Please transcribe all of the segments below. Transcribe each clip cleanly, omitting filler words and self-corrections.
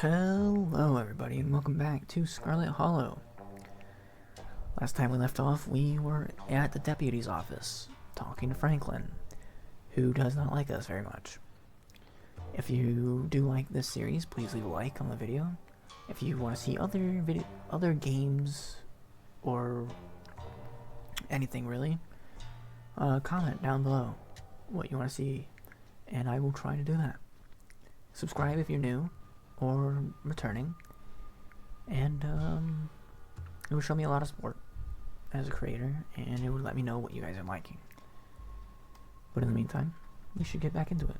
Hello everybody and welcome back to Scarlet Hollow. Last time we left off, we were at the deputy's office, talking to Franklin, who does not like us very much. If you do like this series, please leave a like on the video. If you want to see other games, or anything really, comment down below what you want to see, and I will try to do that. Subscribe if you're new or returning, and it would show me a lot of support as a creator, and it would let me know what you guys are liking. But in the meantime, we should get back into it.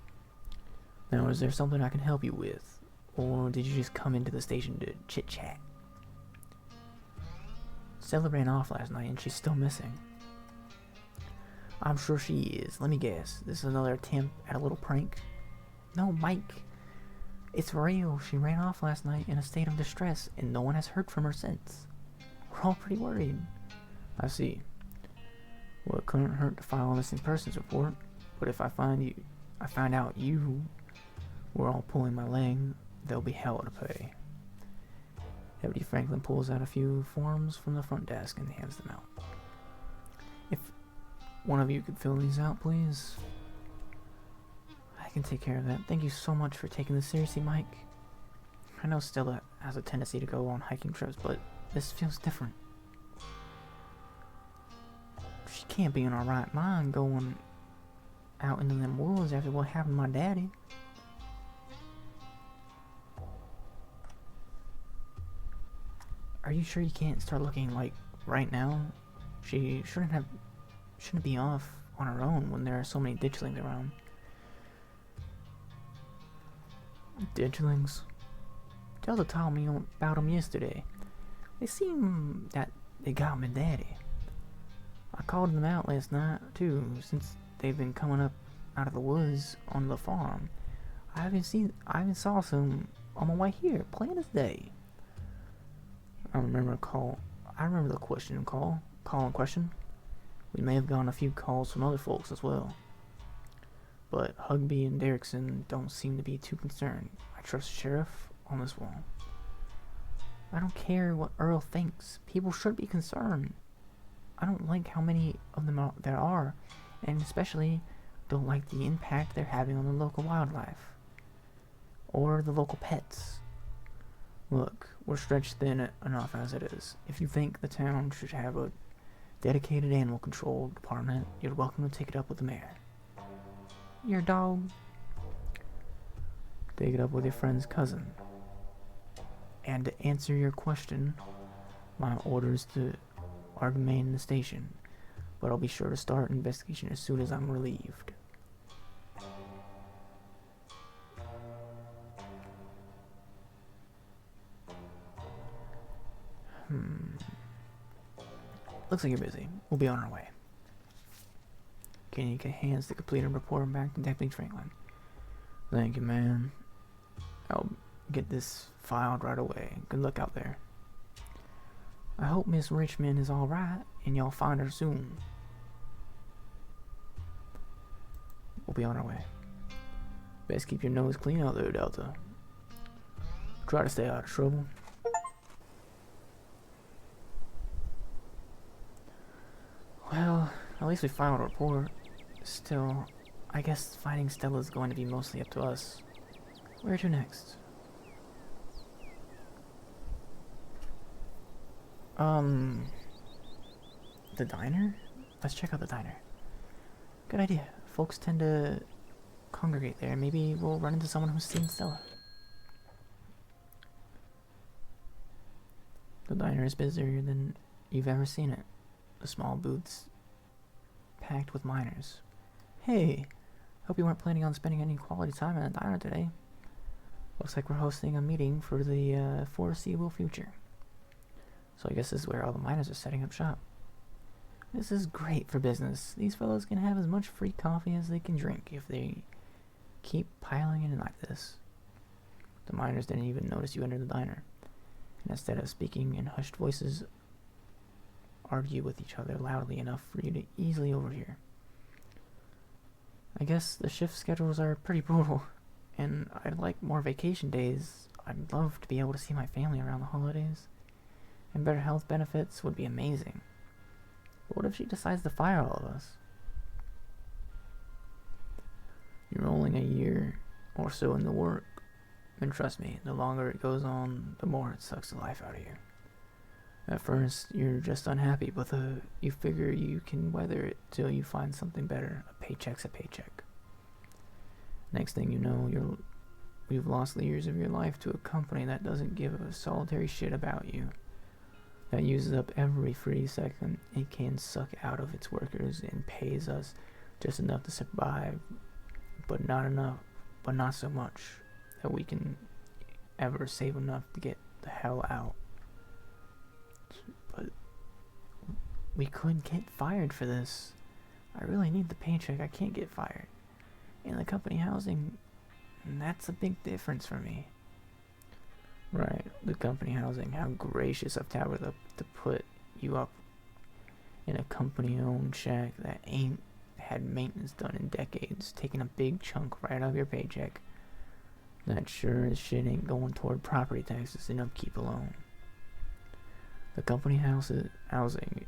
Now, is there something I can help you with, or did you just come into the station to chit-chat? Stella ran off last night and she's still missing. I'm sure she is. Let me guess, this is another attempt at a little prank? No, Mike. It's real. She ran off last night in a state of distress, and no one has heard from her since. We're all pretty worried. I see. Well, it couldn't hurt to file a missing persons report, but if I find out you were all pulling my leg, there'll be hell to pay. Deputy Franklin pulls out a few forms from the front desk and hands them out. If one of you could fill these out, please. I can take care of that. Thank you so much for taking this seriously, Mike. I know Stella has a tendency to go on hiking trips, but this feels different. She can't be in her right mind going out into them woods after what happened to my daddy. Are you sure you can't start looking like right now? She shouldn't be off on her own when there are so many ditchlings around. Ditchlings? Delta told me about them yesterday. They seem that they got my daddy. I called them out last night too, since they've been coming up out of the woods on the farm. I even saw some on my way here, plain as day. I remember the call in question. We may have gotten a few calls from other folks as well. But Hugby and Derrickson don't seem to be too concerned. I trust the sheriff on this one. I don't care what Earl thinks. People should be concerned. I don't like how many of them there are, and especially don't like the impact they're having on the local wildlife. Or the local pets. Look, we're stretched thin enough as it is. If you think the town should have a dedicated animal control department, you're welcome to take it up with the mayor. Your dog. Take it up with your friend's cousin. And to answer your question, my orders are to remain in the station, but I'll be sure to start an investigation as soon as I'm relieved. Looks like you're busy. We'll be on our way. Can you get hands to complete a report back to Deputy Franklin? Thank you, man. I'll get this filed right away. Good luck out there. I hope Miss Richmond is alright and y'all find her soon. We'll be on our way. Best keep your nose clean out there, Delta. Try to stay out of trouble. Well, at least we filed a report. Still, I guess finding Stella is going to be mostly up to us. Where to next? The diner? Let's check out the diner. Good idea. Folks tend to congregate there. Maybe we'll run into someone who's seen Stella. The diner is busier than you've ever seen it. The small booths packed with miners. Hey, hope you weren't planning on spending any quality time in the diner today. Looks like we're hosting a meeting for the foreseeable future. So I guess this is where all the miners are setting up shop. This is great for business. These fellows can have as much free coffee as they can drink if they keep piling in like this. The miners didn't even notice you entered the diner, and instead of speaking in hushed voices, argue with each other loudly enough for you to easily overhear. I guess the shift schedules are pretty brutal, and I'd like more vacation days I'd love to be able to see my family around the holidays. And better health benefits would be amazing. But what if she decides to fire all of us? You're only a year or so in the work. And trust me, the longer it goes on, the more it sucks the life out of you. At first, you're just unhappy, but you figure you can weather it till you find something better. A paycheck's a paycheck. Next thing you know, you've lost the years of your life to a company that doesn't give a solitary shit about you. That uses up every free second it can suck out of its workers and pays us just enough to survive, but not so much that we can ever save enough to get the hell out. But we could get fired for this. I really need the paycheck. I can't get fired. And the company housing, that's a big difference for me. Right, the company housing. How gracious of Tabitha to put you up in a company-owned shack that ain't had maintenance done in decades, taking a big chunk right out of your paycheck. That sure as shit ain't going toward property taxes and upkeep alone. The company housing,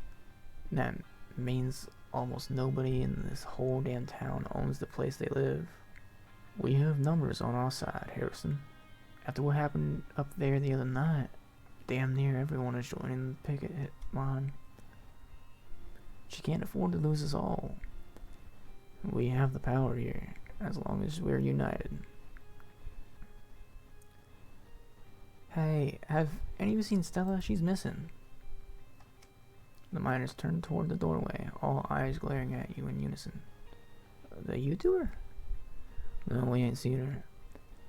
that means almost nobody in this whole damn town owns the place they live. We have numbers on our side, Harrison. After what happened up there the other night, damn near everyone is joining the picket line. She can't afford to lose us all. We have the power here, as long as we're united. Hey, have any of you seen Stella? She's missing. The miners turned toward the doorway, all eyes glaring at you in unison. The YouTuber? No, we ain't seen her.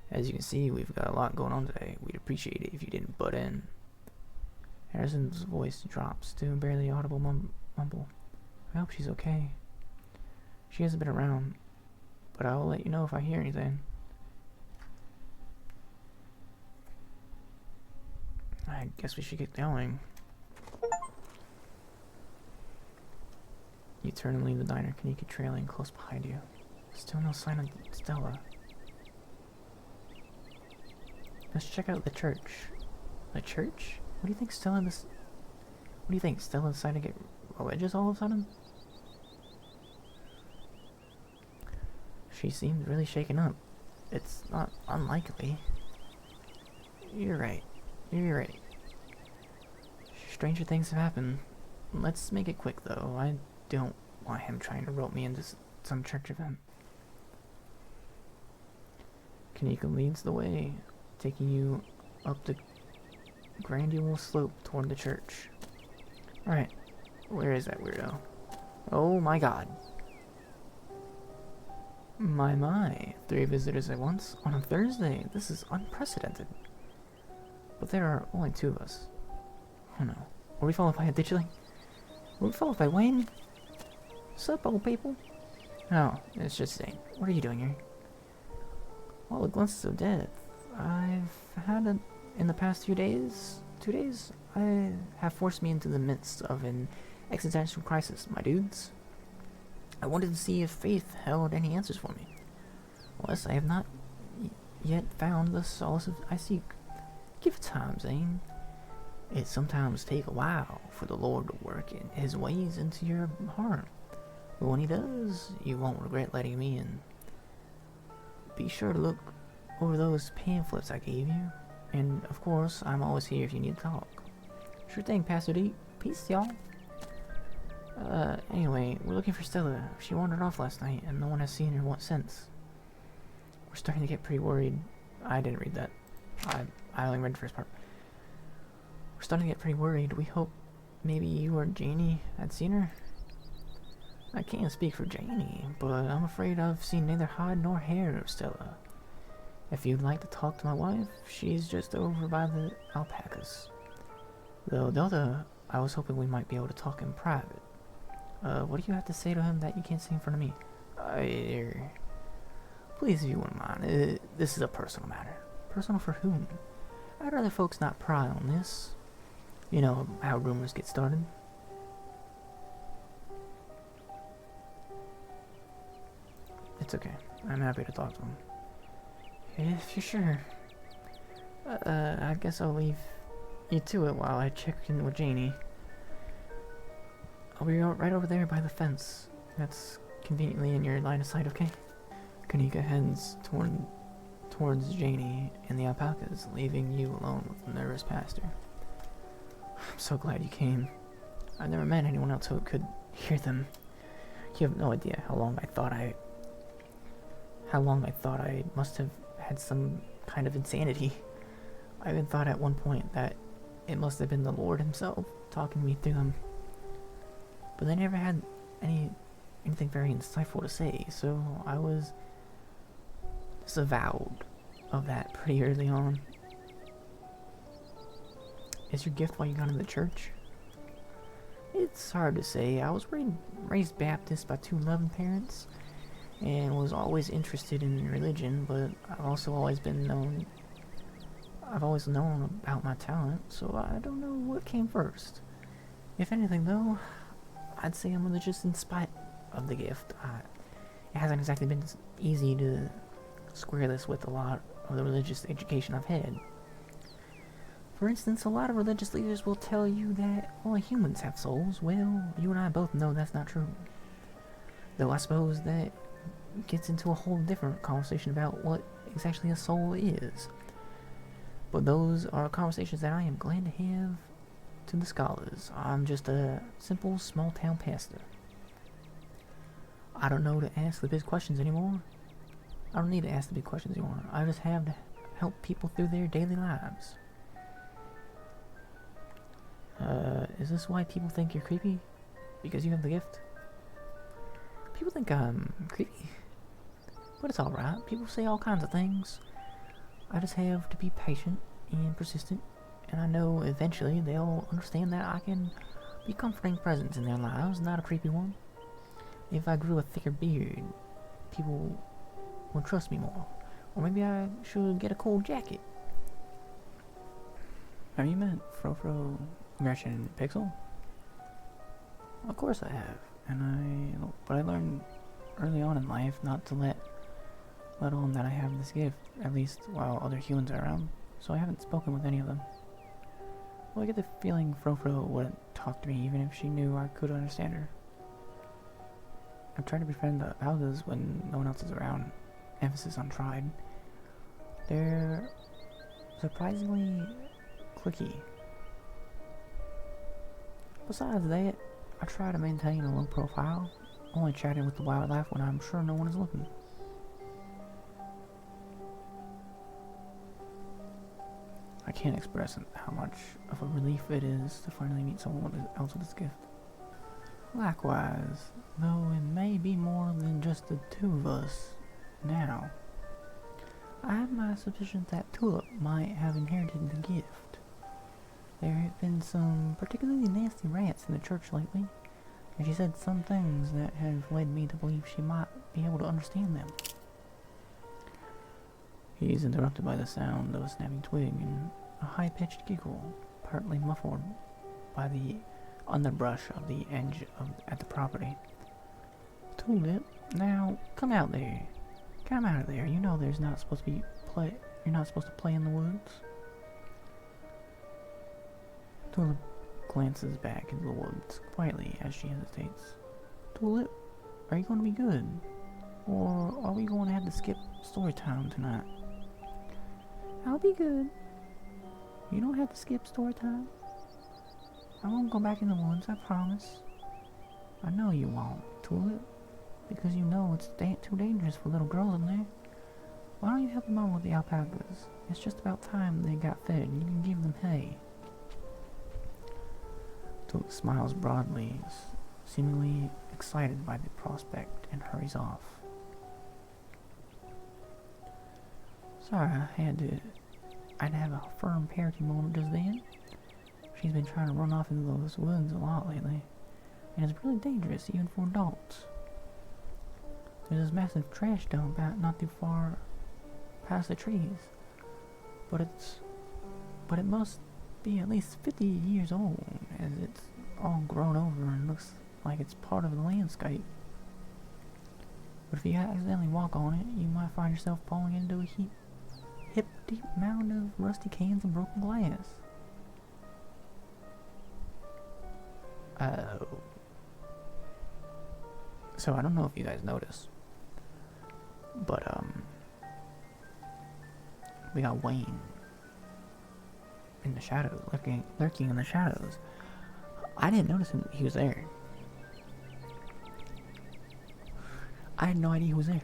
As you can see, we've got a lot going on today. We'd appreciate it if you didn't butt in. Harrison's voice drops to a barely audible mumble. I hope she's okay. She hasn't been around, but I will let you know if I hear anything. I guess we should get going. You turn and leave the diner, Kanika trailing close behind you. Still no sign of Stella. Let's check out the church. The church? What do you think Stella decided to get religious all of a sudden? She seems really shaken up. It's not unlikely. You're right. Stranger things have happened. Let's make it quick, though. I don't want him trying to rope me into some church event. Kanika leads the way, taking you up the granular slope toward the church. Alright, where is that weirdo? Oh my god. My, 3 visitors at once on a Thursday. This is unprecedented. But there are only 2 of us. Oh no. Were we followed by a ditchling? Were we followed by Wayne? Sup, old people? No, it's just Zane. What are you doing here? Well, the glimpses of death I've had in the past 2 days, I have forced me into the midst of an existential crisis, my dudes. I wanted to see if faith held any answers for me. Unless I have not yet found the solace I seek. Give it time, Zane. It sometimes takes a while for the Lord to work in His ways into your heart. But when He does, you won't regret letting me in. Be sure to look over those pamphlets I gave you. And, of course, I'm always here if you need to talk. Sure thing, Pastor D. Peace, y'all. Anyway, we're looking for Stella. She wandered off last night, and no one has seen her since. We're starting to get pretty worried. I didn't read that. I only read the first part. We're starting to get pretty worried. We hope maybe you or Janie had seen her. I can't speak for Janie, but I'm afraid I've seen neither hide nor hair of Stella. If you'd like to talk to my wife, she's just over by the alpacas. Though the other, I was hoping we might be able to talk in private. What do you have to say to him that you can't say in front of me? Please, if you wouldn't mind, this is a personal matter. Personal for whom? I'd rather folks not pry on this. You know how rumors get started. It's okay. I'm happy to talk to him. If you're sure. I guess I'll leave you to it while I check in with Janie. I'll be right over there by the fence. That's conveniently in your line of sight, okay? Kanika heads towards Janie and the alpacas, leaving you alone with the nervous pastor. I'm so glad you came. I've never met anyone else who could hear them. You have no idea how long I thought I must have had some kind of insanity. I even thought at one point that it must have been the Lord himself talking me through them. But they never had anything very insightful to say, so I was disavowed of that pretty early on. Is your gift why you got into the church? It's hard to say. I was raised Baptist by two loving parents, and was always interested in religion, but I've always known about my talent, so I don't know what came first. If anything, though, I'd say I'm religious in spite of the gift. It hasn't exactly been easy to square this with a lot of the religious education I've had. For instance, a lot of religious leaders will tell you that only humans have souls. Well, you and I both know that's not true. Though I suppose that gets into a whole different conversation about what exactly a soul is. But those are conversations that I am glad to have to the scholars. I'm just a simple small-town pastor. I don't know to ask the big questions anymore. I don't need to ask the big questions anymore. I just have to help people through their daily lives. Is this why people think you're creepy? Because you have the gift? People think I'm creepy. But it's alright. People say all kinds of things. I just have to be patient and persistent, and I know eventually they'll understand that I can be a comforting presence in their lives, not a creepy one. If I grew a thicker beard, people would trust me more. Or maybe I should get a cool jacket. Have you met Frofro, Gretchen, and Pixel? Of course I have, but I learned early on in life not to let on that I have this gift, at least while other humans are around, so I haven't spoken with any of them. Well, I get the feeling Frofro wouldn't talk to me even if she knew I could understand her. I've tried to befriend the algas when no one else is around, emphasis on tried. They're surprisingly cliquey. Besides that, I try to maintain a low profile, only chatting with the wildlife when I'm sure no one is looking. I can't express how much of a relief it is to finally meet someone else with this gift. Likewise, though it may be more than just the two of us now. I have my suspicions that Tulip might have inherited the gift. There have been some particularly nasty rats in the church lately, and she said some things that have led me to believe she might be able to understand them. He's interrupted by the sound of a snapping twig and a high-pitched giggle, partly muffled by the underbrush of the edge at the property. Tulip, now come out there. Come out of there. You know there's not supposed to be you're not supposed to play in the woods. Tulip glances back into the woods quietly as she hesitates. Tulip, are you going to be good? Or are we going to have to skip story time tonight? I'll be good. You don't have to skip story time. I won't go back in the woods, I promise. I know you won't, Tulip, because you know it's too dangerous for little girls in there. Why don't you help them out with the alpacas? It's just about time they got fed and you can give them hay. Tulip smiles broadly, seemingly excited by the prospect, and hurries off. Sorry, I'd have a firm parenting moment just then. She's been trying to run off into those woods a lot lately, and it's really dangerous even for adults. There's this massive trash dump out not too far past the trees, but it must be at least 50 years old, as it's all grown over and looks like it's part of the landscape. But if you accidentally walk on it, you might find yourself falling into a heap hip-deep mound of rusty cans and broken glass. Oh. So I don't know if you guys noticed, but we got Wayne in the shadows, lurking in the shadows. I didn't notice him. He was there. I had no idea he was there.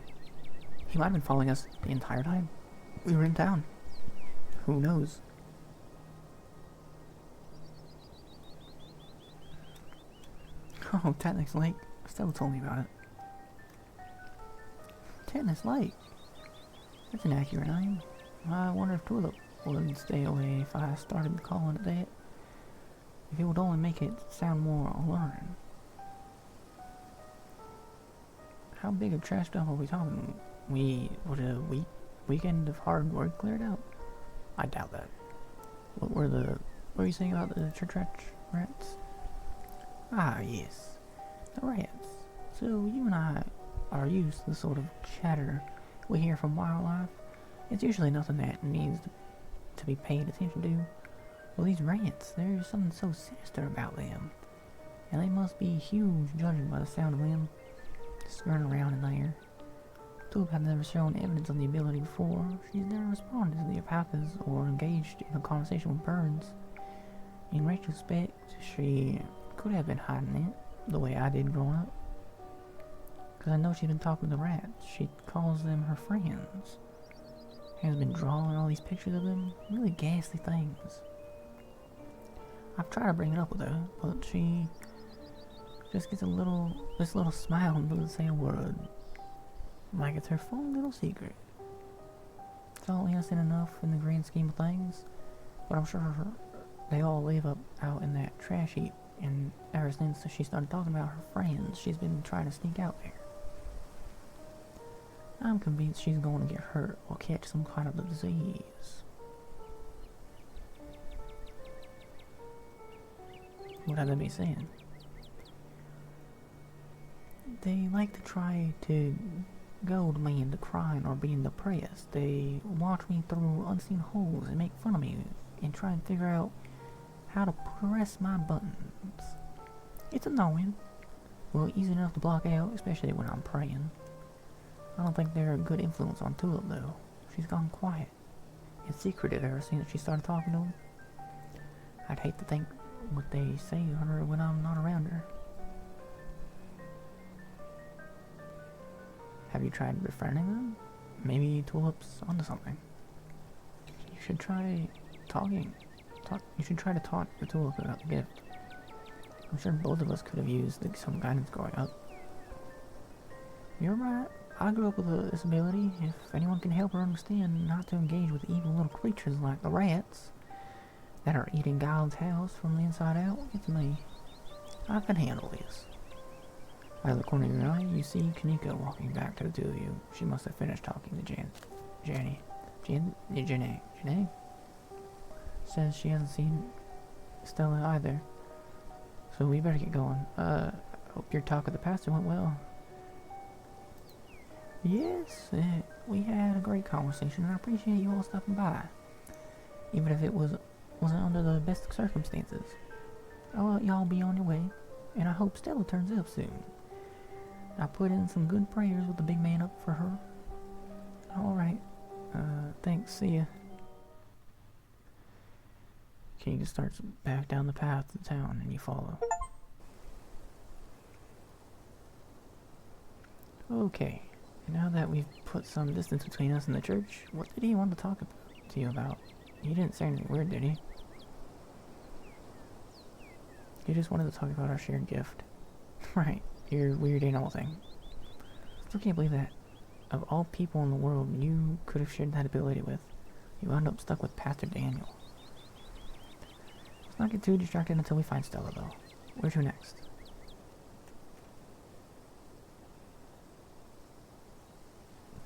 He might have been following us the entire time we were in town. Who knows? Oh, Tetanus Lake. Stella told me about it. Tetanus Lake? That's an accurate name. I wonder if Tulip would stay away if I started calling it that. If it would only make it sound more alluring. How big of trash dump are we talking? Would a weekend of hard work cleared out? I doubt that. What were you saying about the church rats? Ah, yes. The rats. So you and I are used to the sort of chatter we hear from wildlife. It's usually nothing that needs to be paid attention to. Well, these rats, there's something so sinister about them. And they must be huge, judging by the sound of them skirting around in there. Tulip had never shown evidence of the ability before. She's never responded to the alpacas or engaged in a conversation with birds. In retrospect, she could have been hiding it, the way I did growing up. Because I know she's been talking to the rats. She calls them her friends. Has been drawing all these pictures of them. Really ghastly things. I've tried to bring it up with her, but she just gets this little smile and doesn't say a word. Like it's her fun little secret. It's all innocent enough in the grand scheme of things, but I'm sure they all live up out in that trash heap, and ever since she started talking about her friends, she's been trying to sneak out there. I'm convinced she's going to get hurt or catch some kind of disease. What have they been saying? They like to try to goad me into crying or being depressed. They watch me through unseen holes and make fun of me and try and figure out how to press my buttons. It's annoying. Well, easy enough to block out, especially when I'm praying. I don't think they're a good influence on Tulip, though. She's gone quiet and secretive ever since she started talking to him. I'd hate to think what they say to her when I'm not around her. Have you tried befriending them? Maybe Tulip's onto something. You should try talking. You should try to talk to Tulip about the gift. I'm sure both of us could have used some guidance growing up. You're right. I grew up with a disability. If anyone can help her understand not to engage with evil little creatures like the rats that are eating God's house from the inside out, it's me. I can handle this. Out of the corner of your eye, you see Kanika walking back to the two of you. She must have finished talking to Jenny. Jenny says she hasn't seen Stella either. So we better get going. Hope your talk with the pastor went well. Yes, we had a great conversation, and I appreciate you all stopping by. Even if it wasn't under the best circumstances. I'll let y'all be on your way, and I hope Stella turns up soon. I put in some good prayers with the big man up for her. Alright. Thanks. See ya. King just starts back down the path to town, and you follow. Okay. Now that we've put some distance between us and the church, what did he want to talk to you about? He didn't say anything weird, did he? He just wanted to talk about our shared gift. Right. Your weird animal thing. Still can't believe that. Of all people in the world you could have shared that ability with, you wound up stuck with Pastor Daniel. Let's not get too distracted until we find Stella, though. Where to next?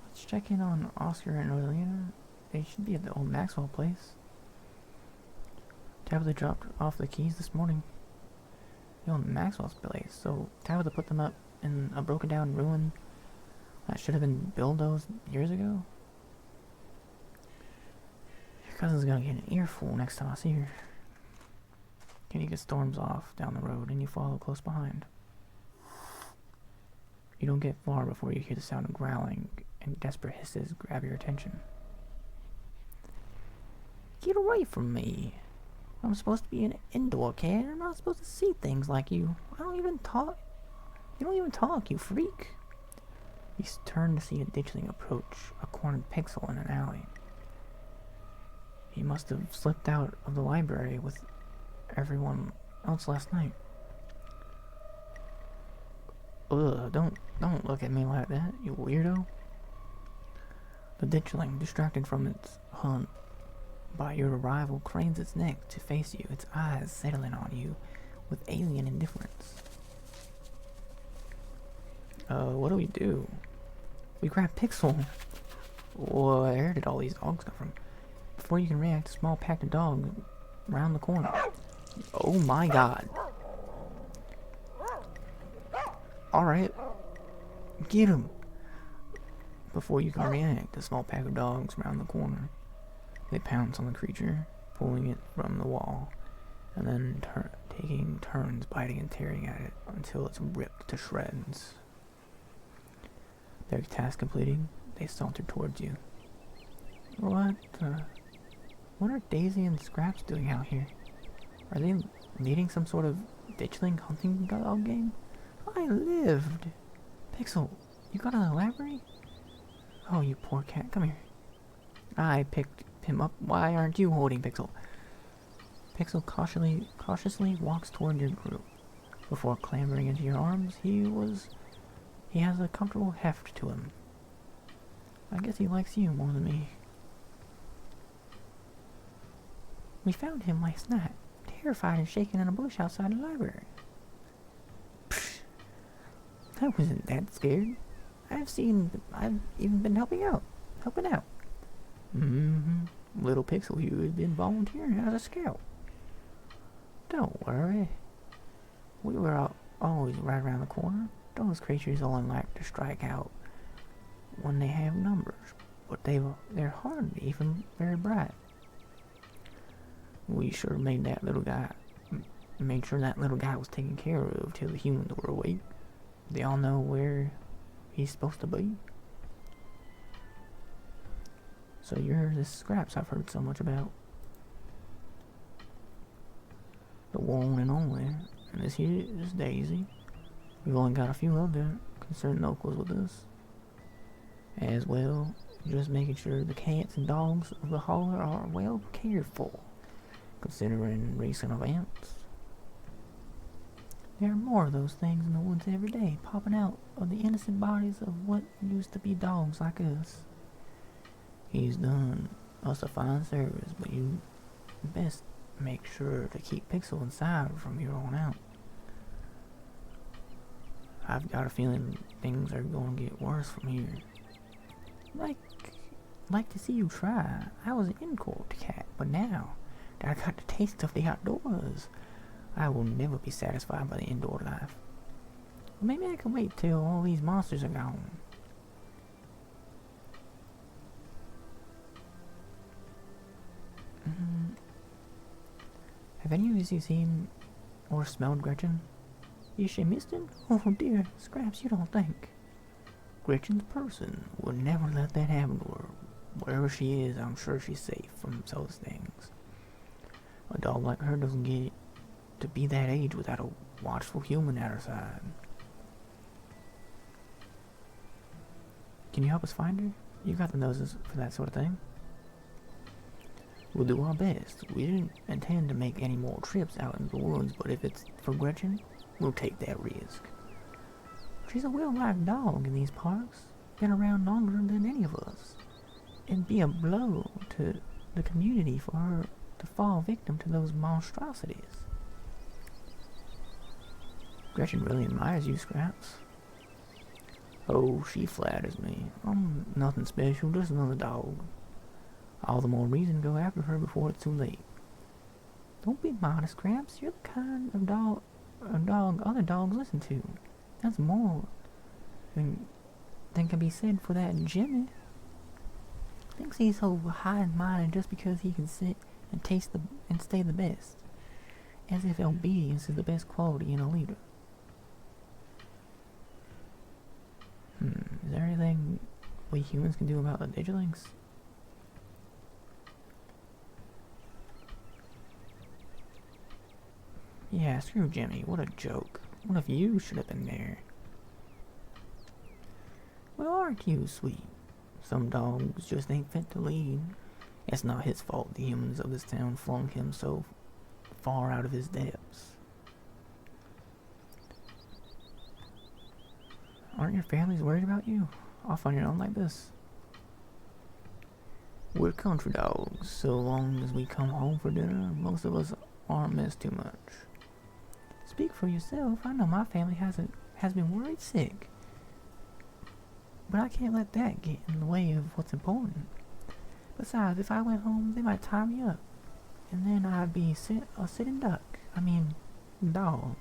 Let's check in on Oscar and Orlina. They should be at the old Maxwell place. Tabitha dropped off the keys this morning. The old Maxwell's place, so Tabitha put them up in a broken down ruin that should have been bulldozed years ago. cousin's gonna get an earful next time I see her. Kitty storms off down the road, and you follow close behind. You don't get far before you hear the sound of growling and desperate hisses grab your attention. Get away from me! I'm supposed to be an indoor cat. I'm not supposed to see things like you. I don't even talk. You don't even talk, you freak. You turn to see a ditchling approach a cornered pixel in an alley. He must have slipped out of the library with everyone else last night. Ugh, don't look at me like that, you weirdo. The ditchling, distracted from its hunt by your arrival, cranes its neck to face you, its eyes settling on you with alien indifference. What do we do? We grab Pixel. Where did all these dogs come from? Before you can react, a small pack of dogs round the corner. Oh my god. Alright. Get him. Before you can react, a small pack of dogs round the corner. They pounce on the creature, pulling it from the wall, and then taking turns biting and tearing at it until it's ripped to shreds. Their task completing, they saunter towards you. What are Daisy and Scraps doing out here? Are they leading some sort of ditchling hunting dog game? I lived! Pixel, you got a library? Oh, you poor cat, come here. I picked him up. Why aren't you holding Pixel? Pixel cautiously walks toward your group. Before clambering into your arms, he has a comfortable heft to him. I guess he likes you more than me. We found him last night, terrified and shaken in a bush outside the library. Psh, I wasn't that scared. I've even been helping out. Little Pixel, you had been volunteering as a scout. Don't worry. We were always right around the corner. Those creatures only like to strike out when they have numbers, but they're hardly even very bright. We sure made sure that little guy was taken care of till the humans were awake. They all know where he's supposed to be. So you're the Scraps I've heard so much about. The one and only. And this here is Daisy. We've only got a few other concerned locals with us. As well, just making sure the cats and dogs of the holler are well cared for, considering recent events. There are more of those things in the woods every day, popping out of the innocent bodies of what used to be dogs like us. He's done us a fine service, but you best make sure to keep Pixel inside from here on out. I've got a feeling things are going to get worse from here. Like to see you try. I was an in-court cat, but now that I got the taste of the outdoors, I will never be satisfied by the indoor life. Maybe I can wait till all these monsters are gone. Have any of you seen or smelled Gretchen? Is she missing? Oh dear, Scraps, you don't think. Gretchen's person would never let that happen to her. Wherever she is, I'm sure she's safe from those things. A dog like her doesn't get to be that age without a watchful human at her side. Can you help us find her? You got the noses for that sort of thing. We'll do our best. We didn't intend to make any more trips out into the woods, but if it's for Gretchen, we'll take that risk. She's a well-liked dog in these parks. Been around longer than any of us. It'd be a blow to the community for her to fall victim to those monstrosities. Gretchen really admires you, Scraps. Oh, she flatters me. I'm nothing special, just another dog. All the more reason to go after her before it's too late. Don't be modest, Scraps. You're the kind of dog other dogs listen to. That's more than can be said for that Jimmy. Thinks he's so high and mighty just because he can sit and taste and stay the best. As if obedience is the best quality in a leader. Is there anything we humans can do about the digilings? Yeah, screw Jimmy, what a joke. What if you should have been there? Well, aren't you sweet? Some dogs just ain't fit to lead. It's not his fault the humans of this town flung him so far out of his depths. Aren't your families worried about you? Off on your own like this? We're country dogs. So long as we come home for dinner, most of us aren't missed too much. Speak for yourself. I know my family has been worried sick. But I can't let that get in the way of what's important. Besides, if I went home, they might tie me up. And then I'd be a sitting duck. I mean, dog.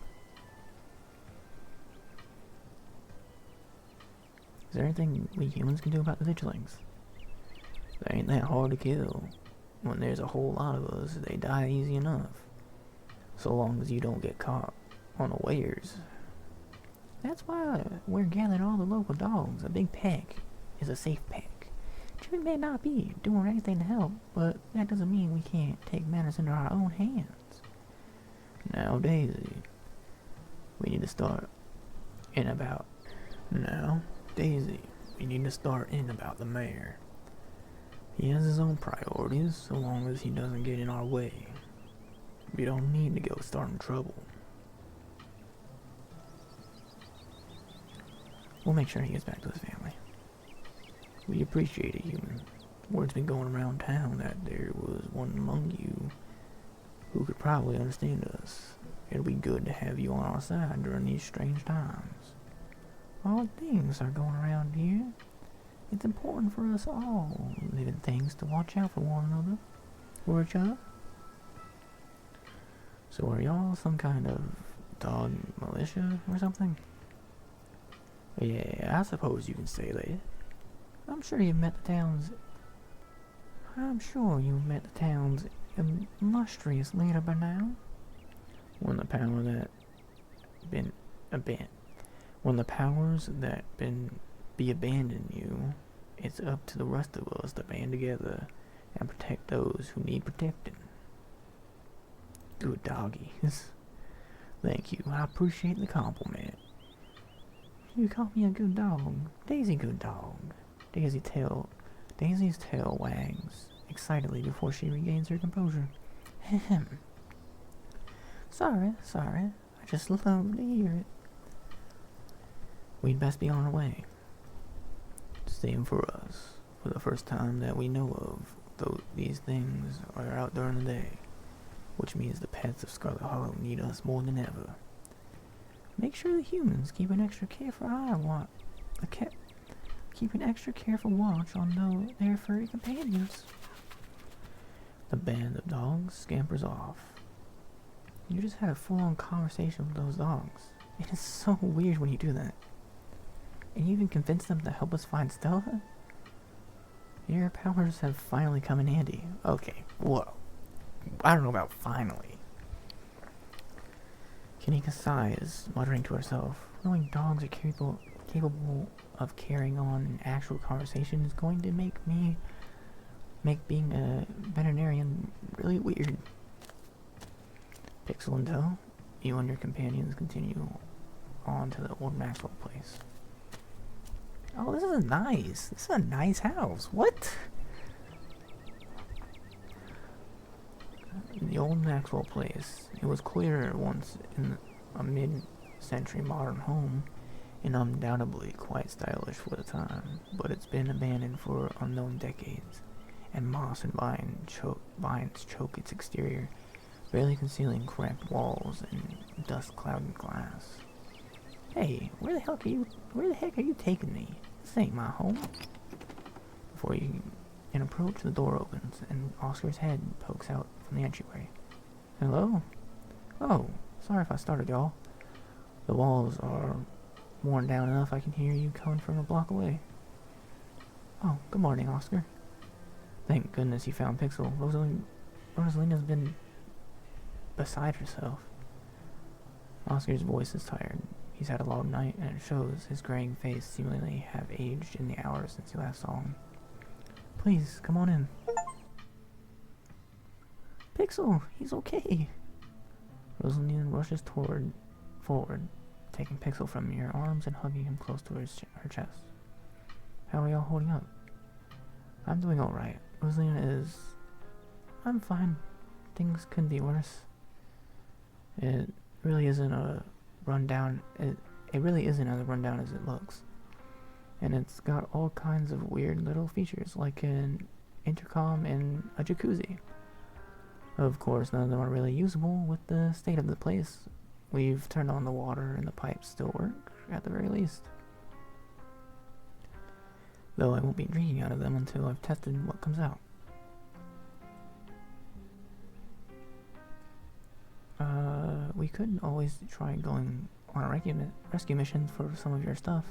Is there anything we humans can do about the vigilings? They ain't that hard to kill. When there's a whole lot of us, they die easy enough. So long as you don't get caught unawares. That's why we're gathering all the local dogs. A big pack is a safe pack. Jimmy may not be doing anything to help, but that doesn't mean we can't take matters into our own hands. Now, Daisy, we need to start in about the mayor. He has his own priorities, so long as he doesn't get in our way. We don't need to go starting trouble. We'll make sure he gets back to his family. We appreciate it, human. Word's been going around town that there was one among you who could probably understand us. It'll be good to have you on our side during these strange times. All things are going around here. It's important for us all living things to watch out for one another, for each other. So are y'all some kind of dog militia or something? Yeah, I suppose you can say that. I'm sure you've met the town's illustrious leader by now. When the powers that be abandon you, it's up to the rest of us to band together and protect those who need protecting. Good doggies. Thank you. I appreciate the compliment. You call me a good dog. Daisy good dog. Daisy's tail wags excitedly before she regains her composure. Ahem. Sorry. I just love to hear it. We'd best be on our way. Same for us. For the first time that we know of, though these things are out during the day. Which means the pets of Scarlet Hollow need us more than ever. Make sure the humans keep an extra careful watch on their furry companions. The band of dogs scampers off. You just had a full-on conversation with those dogs. It is so weird when you do that. And you even convinced them to help us find Stella? Your powers have finally come in handy. Okay, whoa. I don't know about finally. Kanika sighs, muttering to herself. Knowing dogs are capable of carrying on an actual conversation is going to make being a veterinarian really weird. Pixel and Toe, you and your companions continue on to the old Maxwell place. Oh, this is a nice house. What? The old Maxwell place. It was clearer once in a mid-century modern home, and undoubtedly quite stylish for the time, but it's been abandoned for unknown decades, and moss and vines choke its exterior, barely concealing cracked walls and dust-clouded glass. Hey, where the heck are you taking me? This ain't my home. Before you can approach, the door opens, and Oscar's head pokes out from the entryway. Hello? Oh, sorry if I started y'all. The walls are worn down enough I can hear you coming from a block away. Oh, good morning, Oscar. Thank goodness you found Pixel. Rosalina's been beside herself. Oscar's voice is tired. He's had a long night, and it shows. His graying face seemingly have aged in the hours since you last saw him. Please, come on in. Pixel, he's okay. Rosalina rushes forward, taking Pixel from your arms and hugging him close to her chest. How are y'all holding up? I'm doing alright. Rosalina is... I'm fine. Things couldn't be worse. It really isn't a rundown. It really isn't as rundown as it looks. And it's got all kinds of weird little features, like an intercom and a jacuzzi. Of course, none of them are really usable with the state of the place. We've turned on the water and the pipes still work, at the very least. Though I won't be drinking out of them until I've tested what comes out. We could always try going on a rescue mission for some of your stuff.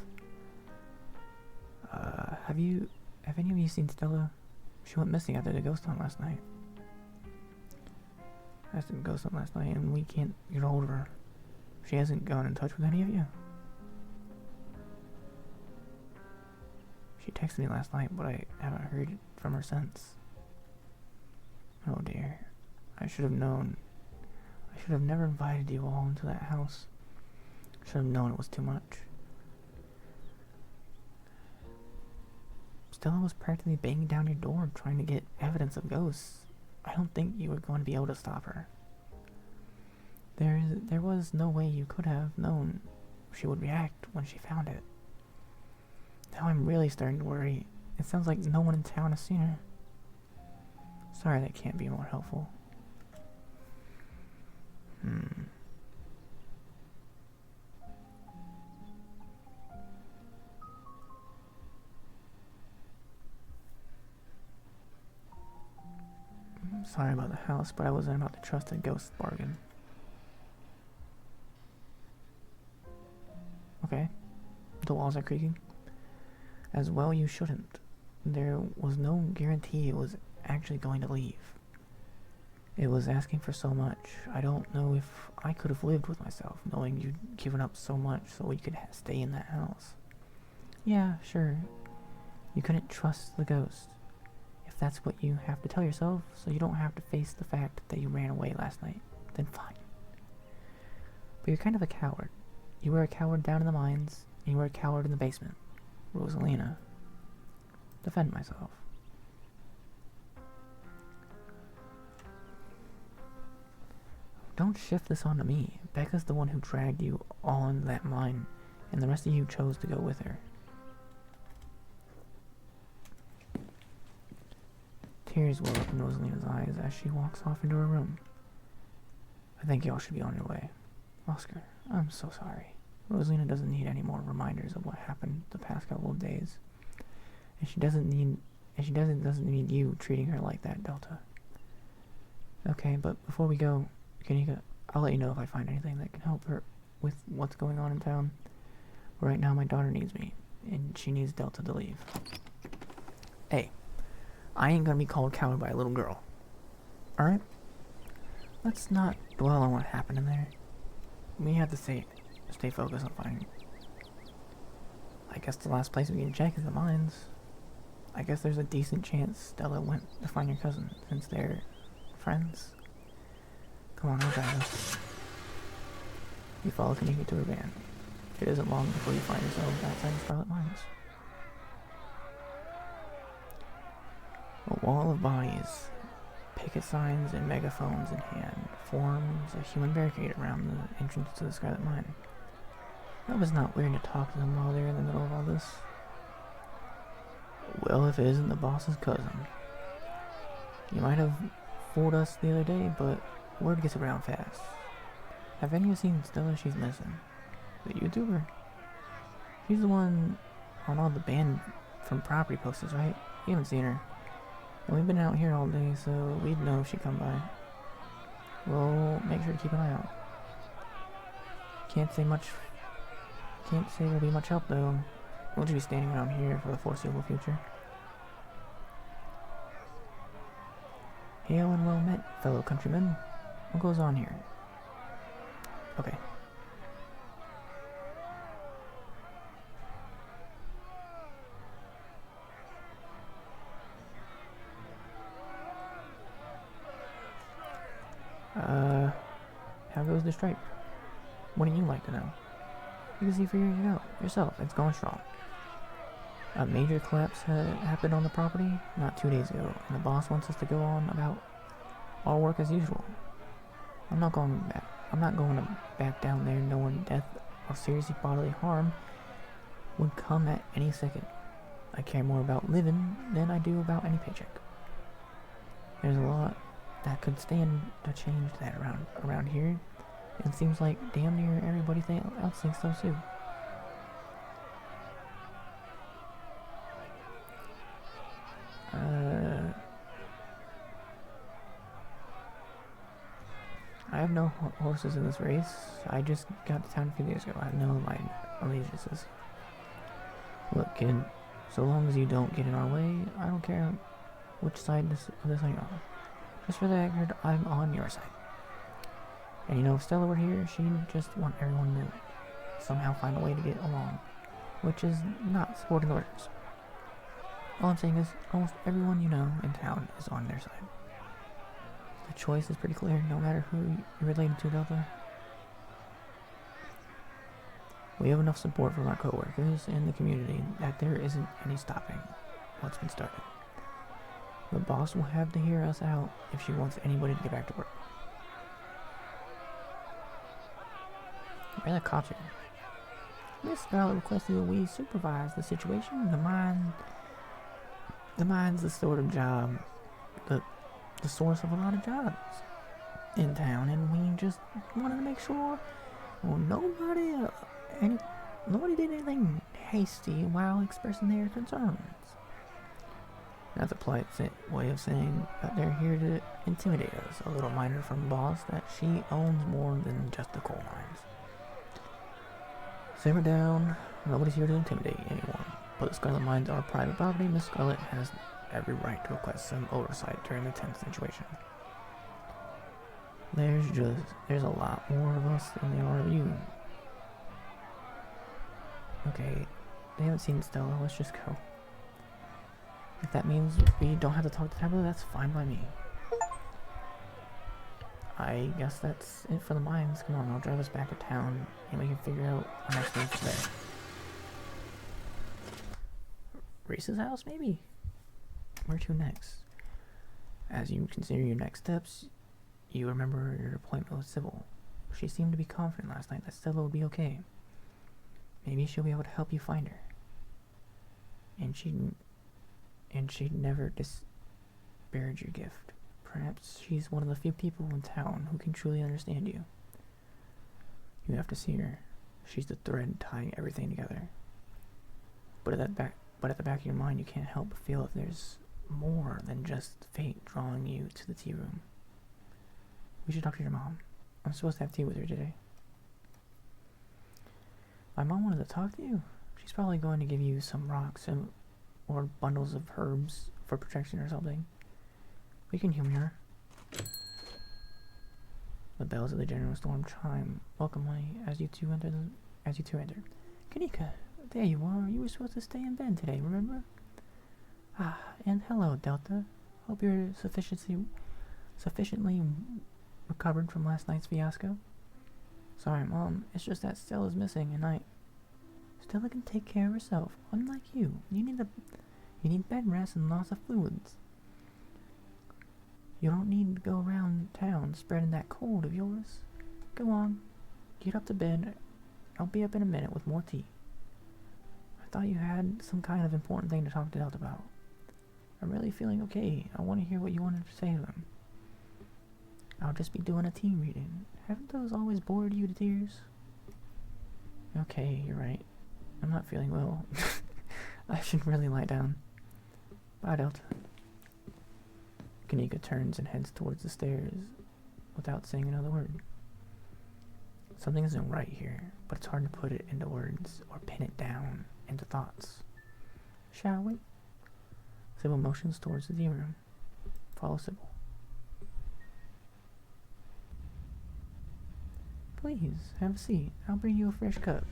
Have any of you seen Stella? She went missing after the ghost hunt last night. After the ghost hunt last night, and we can't get a hold of her. She hasn't gone in touch with any of you? She texted me last night, but I haven't heard from her since. Oh dear. I should have known. I should have never invited you all into that house. Should have known it was too much. Stella was practically banging down your door trying to get evidence of ghosts. I don't think you were going to be able to stop her. There was no way you could have known she would react when she found it. Now I'm really starting to worry. It sounds like no one in town has seen her. Sorry that can't be more helpful. Sorry about the house, but I wasn't about to trust a ghost bargain. Okay. The walls are creaking. As well you shouldn't. There was no guarantee it was actually going to leave. It was asking for so much. I don't know if I could have lived with myself, knowing you'd given up so much so we could stay in that house. Yeah, sure. You couldn't trust the ghost. If that's what you have to tell yourself, so you don't have to face the fact that you ran away last night, then fine. But you're kind of a coward. You were a coward down in the mines, and you were a coward in the basement. Rosalina. Defend myself. Don't shift this onto me. Becca's the one who dragged you all into that mine, and the rest of you chose to go with her. Tears well up in Rosalina's eyes as she walks off into her room. I think y'all should be on your way. Oscar, I'm so sorry. Rosalina doesn't need any more reminders of what happened the past couple of days. And she doesn't need you treating her like that, Delta. Okay, but before we go, I'll let you know if I find anything that can help her with what's going on in town. But right now my daughter needs me, and she needs Delta to leave. Hey, I ain't gonna be called coward by a little girl. Alright? Let's not dwell on what happened in there. We have to stay focused on finding. I guess the last place we can check is the mines. I guess there's a decent chance Stella went to find your cousin, since they're friends. Come on, I'll drive us. You follow Kanika to her van. It isn't long before you find yourself outside the Scarlet mines. A wall of bodies, picket signs and megaphones in hand, forms a human barricade around the entrance to the Scarlet mine. That was not weird to talk to them while they're in the middle of all this. Well, if it isn't the boss's cousin. You might have fooled us the other day, but word gets around fast. Have any of you seen Stella? She's missing. The YouTuber? She's the one on all the banned from property posters, right? You haven't seen her. And we've been out here all day, so we'd know if she'd come by. We'll make sure to keep an eye out. Can't say there'll be much help, though. We'll just be standing around here for the foreseeable future. Hail and well met, fellow countrymen. What goes on here? Okay. How goes the strike? What do you like to know? You can see for yourself. It's going strong. A major collapse happened on the property not 2 days ago, and the boss wants us to go on about our work as usual. I'm not going to back down there knowing death or serious bodily harm would come at any second. I care more about living than I do about any paycheck. There's a lot that could stand to change that around here. It seems like damn near everybody else thinks so too. I have no horses in this race. I just got to town a few days ago. I have no allegiances. Look, kid, so long as you don't get in our way, I don't care which side of this you're on. Just for the record, I'm on your side. And you know, if Stella were here, she'd just want everyone to somehow find a way to get along, which is not supporting orders. All I'm saying is, almost everyone you know in town is on their side. The choice is pretty clear, no matter who you're related to, Delta. We have enough support from our co-workers and the community that there isn't any stopping what's been started. The boss will have to hear us out if she wants anybody to get back to work. Where are the cops here? Miss Scarlet requested that we supervise the situation. The mine's the sort of job, the source of a lot of jobs in town, and we just wanted to make sure nobody did anything hasty while expressing their concerns. That's a polite way of saying that they're here to intimidate us. A little reminder from the boss that she owns more than just the coal mines. Simmer down. Nobody's here to intimidate anyone. But the Scarlet mines are private property. Miss Scarlet has every right to request some oversight during the tense situation. There's a lot more of us than there are of you. Okay, they haven't seen Stella. Let's just go. If that means we don't have to talk to Tabitha, that's fine by me. I guess that's it for the mines. Come on, I'll drive us back to town and we can figure out our next move today. Reese's house, maybe? Where to next? As you consider your next steps, you remember your appointment with Sybil. She seemed to be confident last night that Stella would be okay. Maybe she'll be able to help you find her. And she'd never disparage your gift. Perhaps she's one of the few people in town who can truly understand you. You have to see her. She's the thread tying everything together. But at the back of your mind, you can't help but feel if there's more than just fate drawing you to the tea room. We should talk to your mom. I'm supposed to have tea with her today. My mom wanted to talk to you. She's probably going to give you some rocks or bundles of herbs for protection or something. We can humor her. The bells of the general storm chime welcomely as you two enter. Kanika, there you are. You were supposed to stay in bed today, remember? Ah, and hello, Delta. Hope you're sufficiently recovered from last night's fiasco. Sorry, Mom. It's just that Stella's missing, and Stella can take care of herself. Unlike you, you need bed rest and lots of fluids. You don't need to go around town spreading that cold of yours. Go on, get up to bed. I'll be up in a minute with more tea. I thought you had some kind of important thing to talk to Delta about. I'm really feeling okay. I want to hear what you wanted to say to him. I'll just be doing a team reading. Haven't those always bored you to tears? Okay, you're right. I'm not feeling well. I should really lie down. Bye, Delta. Kanika turns and heads towards the stairs without saying another word. Something isn't right here, but it's hard to put it into words or pin it down into thoughts. Shall we? Sybil motions towards the tea room. Follow Sybil. Please, have a seat. I'll bring you a fresh cup.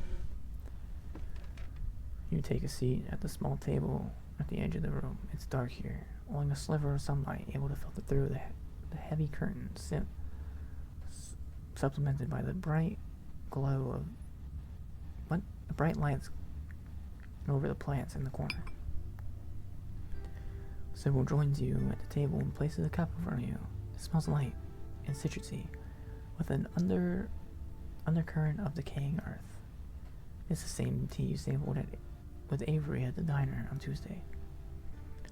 You take a seat at the small table at the edge of the room. It's dark here, only a sliver of sunlight able to filter through the heavy curtains, supplemented by the bright glow of the bright lights over the plants in the corner. Sybil joins you at the table and places a cup in front of you. It smells light and citrusy, with an undercurrent of decaying earth. It's the same tea you sampled with Avery at the diner on Tuesday.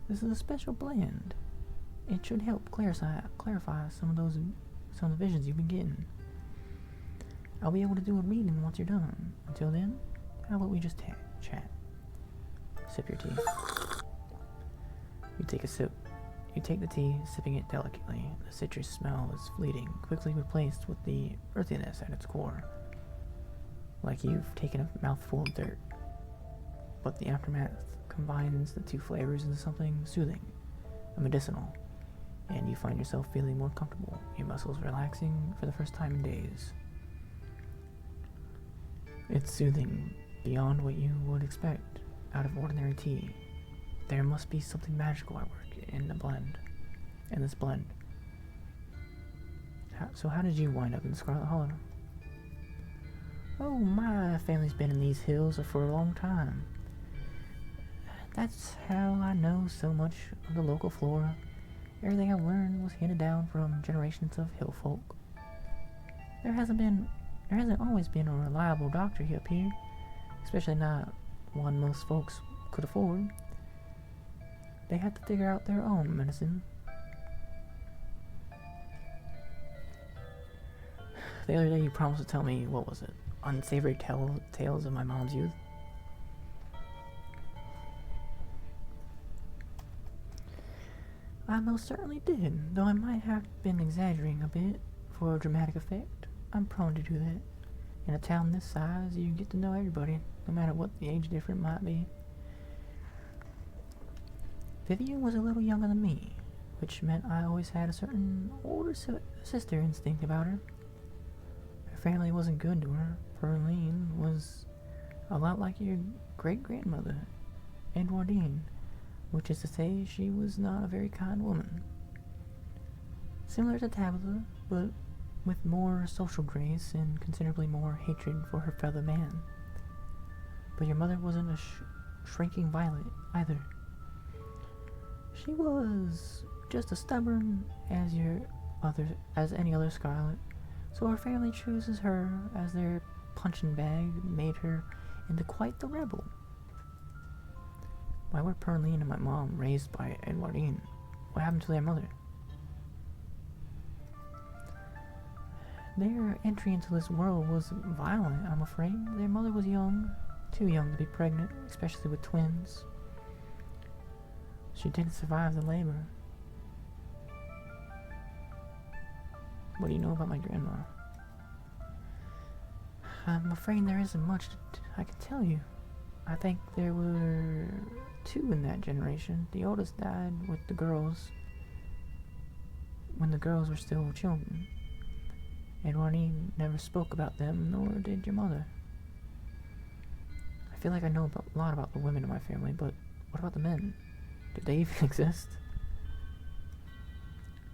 This is a special blend. It should help clarify some of the visions you've been getting. I'll be able to do a reading once you're done. Until then, how about we just chat? Sip your tea. You take a sip. You take the tea, sipping it delicately. The citrus smell is fleeting, quickly replaced with the earthiness at its core, like you've taken a mouthful of dirt. But the aftermath combines the two flavors into something soothing and medicinal, and you find yourself feeling more comfortable, your muscles relaxing for the first time in days. It's soothing beyond what you would expect out of ordinary tea. There must be something magical at work in this blend. So how did you wind up in Scarlet Hollow? Oh, my family's been in these hills for a long time. That's how I know so much of the local flora. Everything I learned was handed down from generations of hill folk. There hasn't always been a reliable doctor up here, especially not one most folks could afford. They had to figure out their own medicine. The other day you promised to tell me, what was it? Unsavory tales of my mom's youth? I most certainly did, though I might have been exaggerating a bit for dramatic effect. I'm prone to do that. In a town this size, you get to know everybody, no matter what the age difference might be. Vivian was a little younger than me, which meant I always had a certain older sister instinct about her. Her family wasn't good to her. Pearline was a lot like your great-grandmother, Edwardine, which is to say she was not a very kind woman. Similar to Tabitha, but with more social grace and considerably more hatred for her fellow man. But your mother wasn't a shrinking violet, either. She was just as stubborn as any other Scarlet, so her family chooses her as their punching bag, made her into quite the rebel. Why were Pearline and my mom raised by Edwardine? What happened to their mother? Their entry into this world was violent, I'm afraid. Their mother was young, too young to be pregnant, especially with twins. She didn't survive the labor. What do you know about my grandma? I'm afraid there isn't much I can tell you. I think there were two in that generation. The oldest died with the girls when the girls were still children. Edwardine never spoke about them, nor did your mother. I feel like I know a lot about the women in my family, but what about the men? Did they even exist?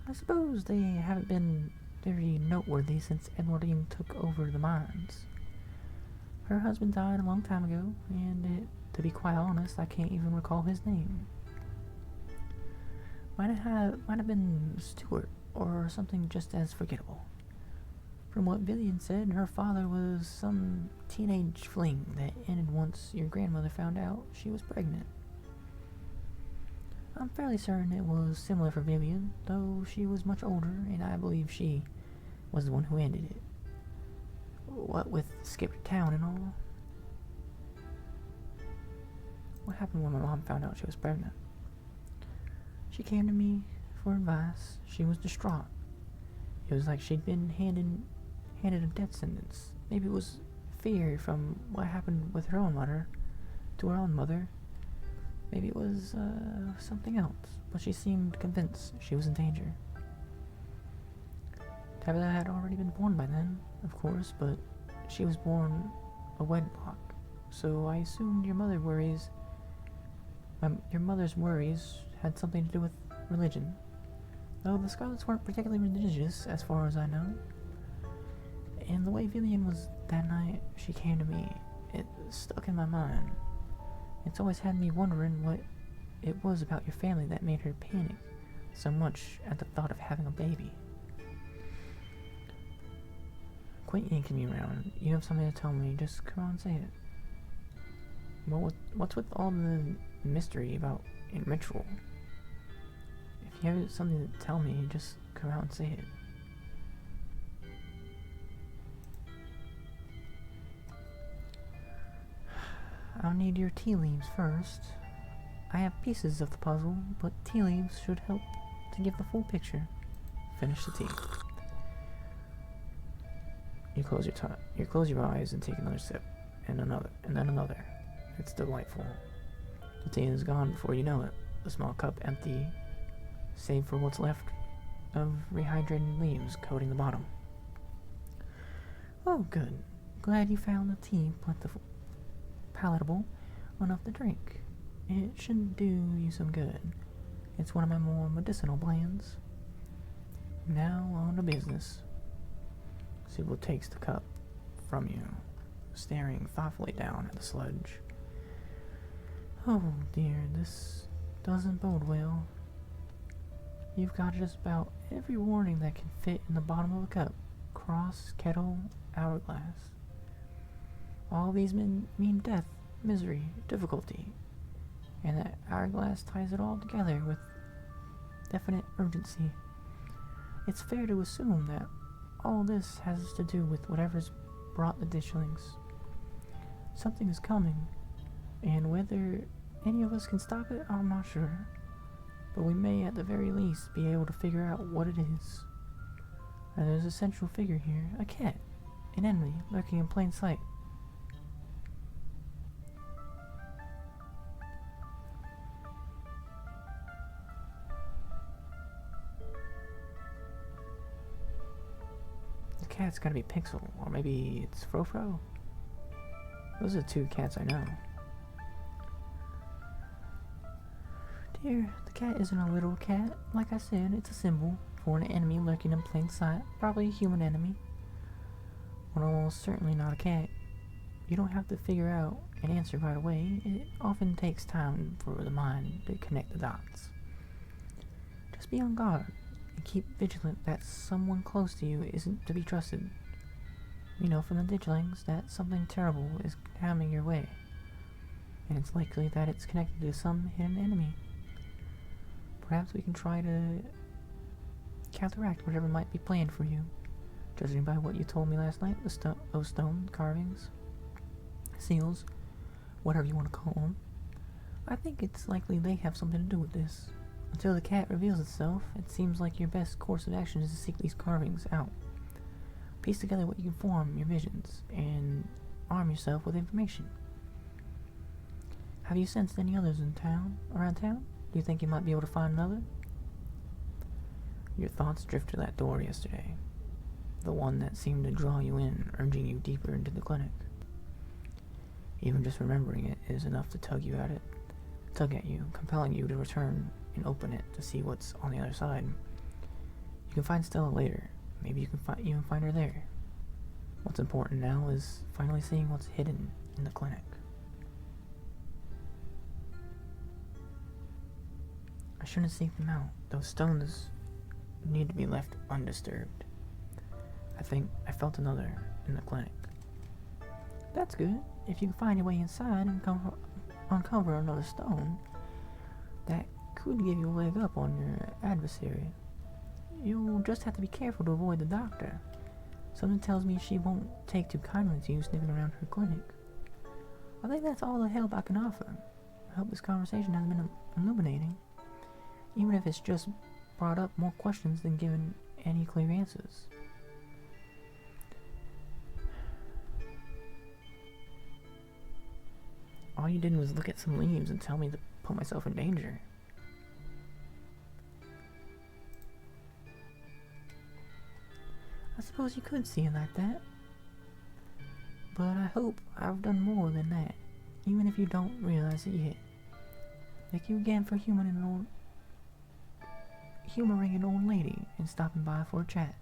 I suppose they haven't been very noteworthy since Edwardine took over the mines. Her husband died a long time ago, and to be quite honest, I can't even recall his name. Might have been Stuart, or something just as forgettable. From what Vivian said, her father was some teenage fling that ended once your grandmother found out she was pregnant. I'm fairly certain it was similar for Vivian, though she was much older, and I believe she was the one who ended it. What with skipped town and all? What happened when my mom found out she was pregnant? She came to me for advice. She was distraught. It was like she'd been handed a death sentence. Maybe it was fear from what happened with her own mother to her own mother. Maybe it was something else, but she seemed convinced she was in danger. Tabitha had already been born by then, of course, but she was born a wedlock, so I assumed your mother's worries had something to do with religion. Though the Scarlets weren't particularly religious, as far as I know. And the way Vivian was that night, she came to me, it stuck in my mind. It's always had me wondering what it was about your family that made her panic so much at the thought of having a baby. Quit yanking me around. You have something to tell me, just come on and say it. Well, what's with all the mystery about a ritual? If you have something to tell me, just come out and say it. I'll need your tea leaves first. I have pieces of the puzzle, but tea leaves should help to give the full picture. Finish the tea. You close your eyes and take another sip, and another, and then another. It's delightful. The tea is gone before you know it. The small cup empty, save for what's left of rehydrated leaves coating the bottom. Oh, good. Glad you found the tea plentiful, palatable enough to drink. It should do you some good. It's one of my more medicinal blends. Now on to business. Sybil takes the cup from you, staring thoughtfully down at the sludge. Oh dear, this doesn't bode well. You've got just about every warning that can fit in the bottom of a cup. Cross, kettle, hourglass. All these mean death, misery, difficulty. And that hourglass ties it all together with definite urgency. It's fair to assume that all this has to do with whatever's brought the ditchlings. Something is coming, and whether any of us can stop it, I'm not sure. But we may at the very least be able to figure out what it is. And there's a central figure here, a cat, an enemy lurking in plain sight. The cat's gotta be Pixel, or maybe it's Frofro. Those are the two cats I know. Dear, the cat isn't a little cat. Like I said, it's a symbol for an enemy lurking in plain sight, probably a human enemy. But almost certainly not a cat. You don't have to figure out an answer right away. It often takes time for the mind to connect the dots. Just be on guard and keep vigilant that someone close to you isn't to be trusted. You know from the ditchlings that something terrible is coming your way, and it's likely that it's connected to some hidden enemy. Perhaps we can try to counteract whatever might be planned for you, judging by what you told me last night. Those stone carvings, seals, whatever you want to call them. I think it's likely they have something to do with this. Until the cat reveals itself, it seems like your best course of action is to seek these carvings out. Piece together what you can form your visions, and arm yourself with information. Have you sensed any others around town? Do you think you might be able to find another? Your thoughts drift to that door yesterday. The one that seemed to draw you in, urging you deeper into the clinic. Even just remembering it is enough to tug at you, compelling you to return and open it to see what's on the other side. You can find Stella later. Maybe you can even find her there. What's important now is finally seeing what's hidden in the clinic. I shouldn't seek them out. Those stones need to be left undisturbed. I think I felt another in the clinic. That's good. If you can find your way inside and uncover another stone, that could give you a leg up on your adversary. You'll just have to be careful to avoid the doctor. Something tells me she won't take too kindly to you sniffing around her clinic. I think that's all the help I can offer. I hope this conversation has been illuminating, even if it's just brought up more questions than given any clear answers. All you did was look at some leaves and tell me to put myself in danger. suppose you could see it like that. But I hope I've done more than that, even if you don't realize it yet. Thank you again for humoring an old lady and stopping by for a chat.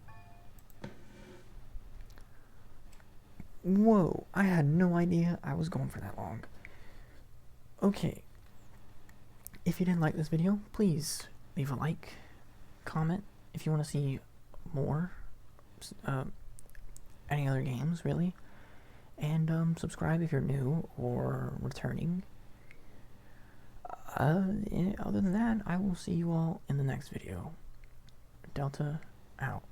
Whoa, I had no idea I was going for that long. Okay. If you didn't like this video, please leave a like, comment if you want to see more, any other games, really. And subscribe if you're new or returning. Other than that, I will see you all in the next video. Delta out.